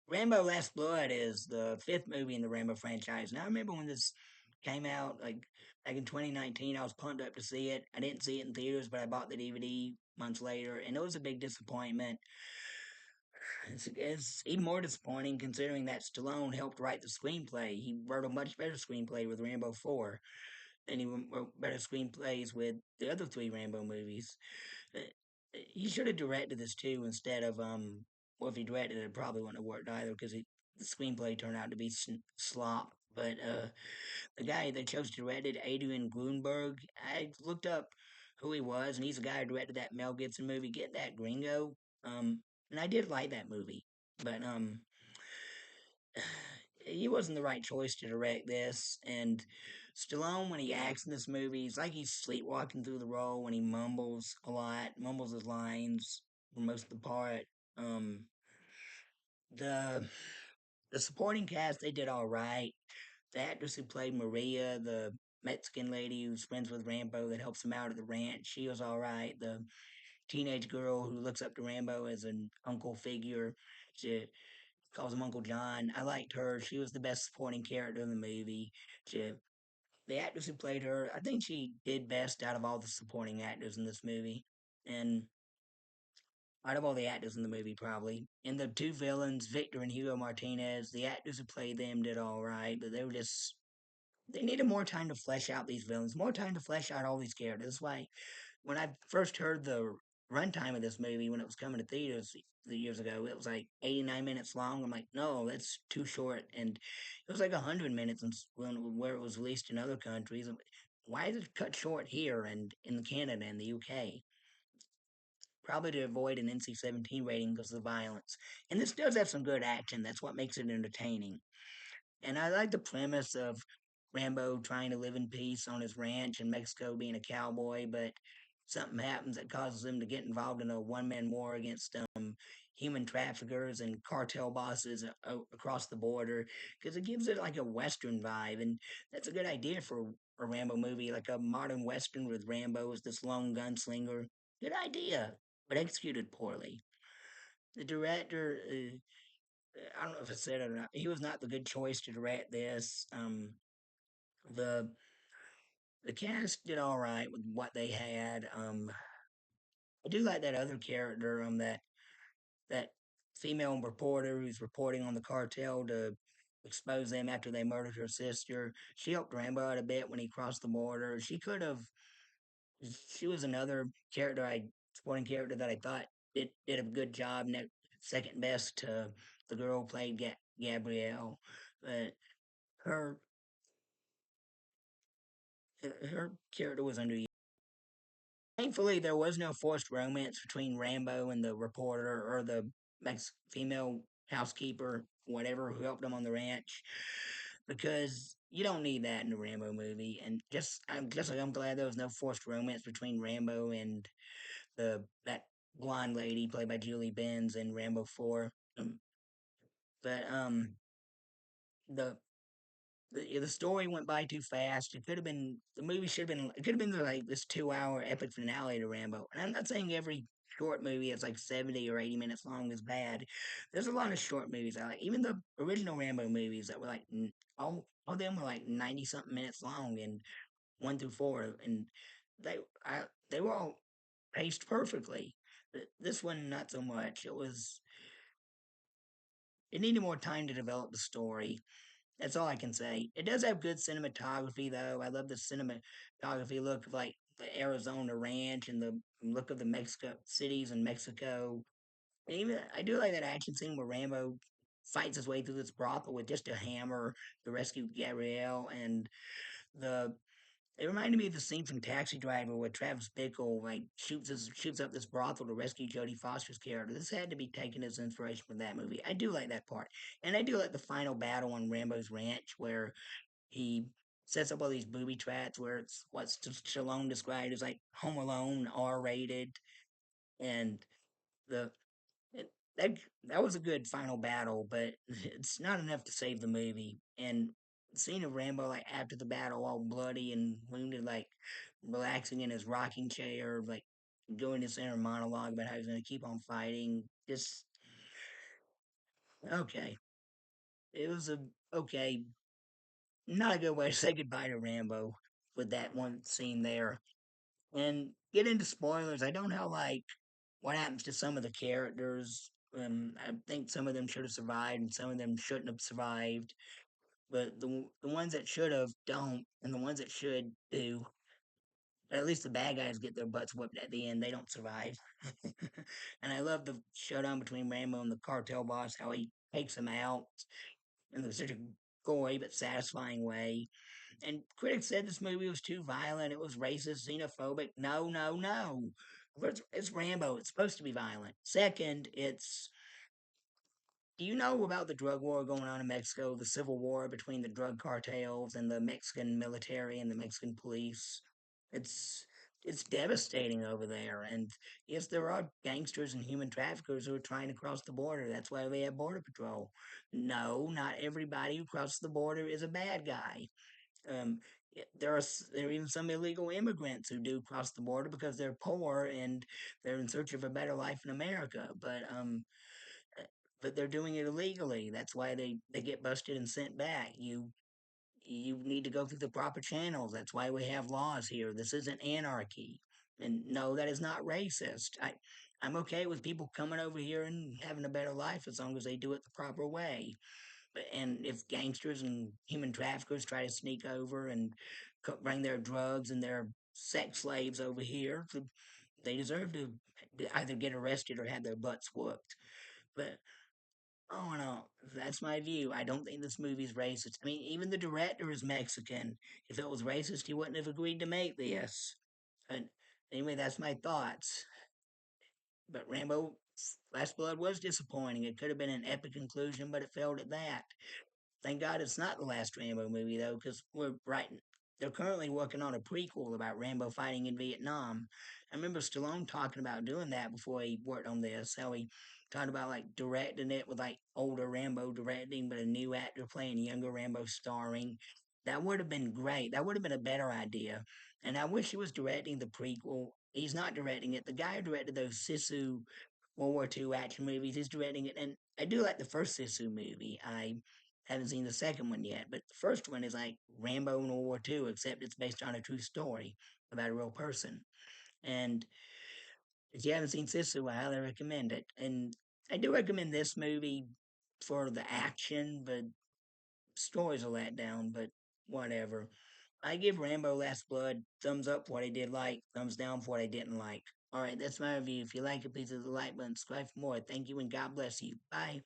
Rambo Last Blood is the fifth movie in the Rambo franchise. Now, I remember when this came out, like back in 2019, I was pumped up to see it. I didn't see it in theaters, but I bought the DVD months later, and it was a big disappointment. It's even more disappointing considering that Stallone helped write the screenplay. He wrote a much better screenplay with Rambo 4, and he wrote better screenplays with the other three Rambo movies. Uh, he should have directed this too instead of well, if he directed it, it probably wouldn't have worked either because the screenplay turned out to be slop. But the guy they chose to direct it, Adrian Grunberg, I looked up who he was, and he's the guy who directed that Mel Gibson movie, Get That Gringo. Um, and I did like that movie, but he wasn't the right choice to direct this. And Stallone, when he acts in this movie, it's like he's sleepwalking through the role when he mumbles a lot, mumbles his lines for most of the part. Um, the the supporting cast they did all right. The actress who played Maria, the Mexican lady who's friends with Rambo that helps him out at the ranch, she was all right. The teenage girl who looks up to Rambo as an uncle figure, she calls him Uncle John. I liked her. She was the best supporting character in the movie. She, the actress who played her, I think she did best out of all the supporting actors in this movie. And out of all the actors in the movie, probably. And the two villains, Victor and Hugo Martinez, the actors who played them did all right, but they were just they needed more time to flesh out these villains, more time to flesh out all these characters. That's why when I first heard the runtime of this movie when it was coming to theaters years ago, it was like 89 minutes long. I'm like, no, that's too short. And it was like 100 minutes where it was released in other countries. Why is it cut short here and in Canada and the UK? Probably to avoid an NC-17 rating because of the violence. And this does have some good action. That's what makes it entertaining. And I like the premise of Rambo trying to live in peace on his ranch in Mexico, being a cowboy, but something happens that causes him to get involved in a one-man war against human traffickers and cartel bosses across the border because it gives it like a Western vibe. And that's a good idea for a Rambo movie, like a modern Western with Rambo as this lone gunslinger. Good idea, but executed poorly. The director, I don't know if I said it or not. He was not the good choice to direct this. The the cast did all right with what they had. I do like that other character, that female reporter who's reporting on the cartel to expose them after they murdered her sister. She helped Rambo out a bit when he crossed the border. She could have. She was another supporting character that I thought did a good job. Second best to the girl who played Gabrielle, but her her character was under. Thankfully, there was no forced romance between Rambo and the reporter or the female housekeeper, whatever, who helped him on the ranch, because you don't need that in a Rambo movie. And I'm glad there was no forced romance between Rambo and the that blonde lady played by Julie Benz in Rambo 4. But the the story went by too fast. It could have been the movie should have been it could have been like this 2 hour epic finale to Rambo. And I'm not saying every short movie that's like 70 or 80 minutes long is bad. There's a lot of short movies I like. Even the original Rambo movies that were like all of them were like 90 something minutes long and 1 through 4, and they I they were all paced perfectly. This one not so much. It needed more time to develop the story. That's all I can say. It does have good cinematography, though. I love the cinematography look of like the Arizona ranch and the look of the Mexico cities in Mexico. And even I do like that action scene where Rambo fights his way through this brothel with just a hammer to rescue Gabrielle. And the it reminded me of the scene from Taxi Driver where Travis Bickle like shoots up this brothel to rescue Jodie Foster's character. This had to be taken as inspiration from that movie. I do like that part, and I do like the final battle on Rambo's ranch where he sets up all these booby traps where it's what's Stallone described as like Home Alone, R rated, and the it, that that was a good final battle, but it's not enough to save the movie. And seeing of Rambo like after the battle, all bloody and wounded, like relaxing in his rocking chair, like doing his inner monologue about how he's going to keep on fighting, just Okay. It was a okay, not a good way to say goodbye to Rambo with that one scene there. And get into spoilers. I don't know like what happens to some of the characters. I think some of them should have survived and some of them shouldn't have survived. But the ones that should have don't, and the ones that should do. But at least the bad guys get their butts whipped at the end. They don't survive. And I love the showdown between Rambo and the cartel boss, how he takes him out in such a gory but satisfying way. And critics said this movie was too violent, it was racist, xenophobic. No, no, no. First, it's Rambo. It's supposed to be violent. Second, it's do you know about the drug war going on in Mexico, the civil war between the drug cartels and the Mexican military and the Mexican police? It's it's devastating over there. And yes, there are gangsters and human traffickers who are trying to cross the border. That's why we have border patrol. No, not everybody who crosses the border is a bad guy. Um, there are even some illegal immigrants who do cross the border because they're poor and they're in search of a better life in America. Uh, but they're doing it illegally. That's why they get busted and sent back. You need to go through the proper channels. That's why we have laws here. This isn't anarchy. And no, that is not racist. I'm okay with people coming over here and having a better life as long as they do it the proper way. And if gangsters and human traffickers try to sneak over and bring their drugs and their sex slaves over here, they deserve to either get arrested or have their butts whooped. But oh no, that's my view. I don't think this movie's racist. I mean, even the director is Mexican. If it was racist, he wouldn't have agreed to make this. And anyway, that's my thoughts. But Rambo Last Blood was disappointing. It could have been an epic conclusion, but it failed at that. Thank God it's not the last Rambo movie though, because we're writing. They're currently working on a prequel about Rambo fighting in Vietnam. I remember Stallone talking about doing that before he worked on this. How he talked about like directing it with like older Rambo directing, but a new actor playing younger Rambo starring. That would have been great. That would have been a better idea. And I wish he was directing the prequel. He's not directing it. The guy who directed those Sisu World War II action movies is directing it, and I do like the first Sisu movie. I haven't seen the second one yet, but the first one is like Rambo in World War II, except it's based on a true story about a real person. And if you haven't seen Sisu, I highly recommend it. And I do recommend this movie for the action, but story's a letdown, but whatever. I give Rambo Last Blood thumbs up for what I did like, thumbs down for what I didn't like. All right, that's my review. If you like it, please hit the like button, subscribe for more. Thank you and God bless you. Bye.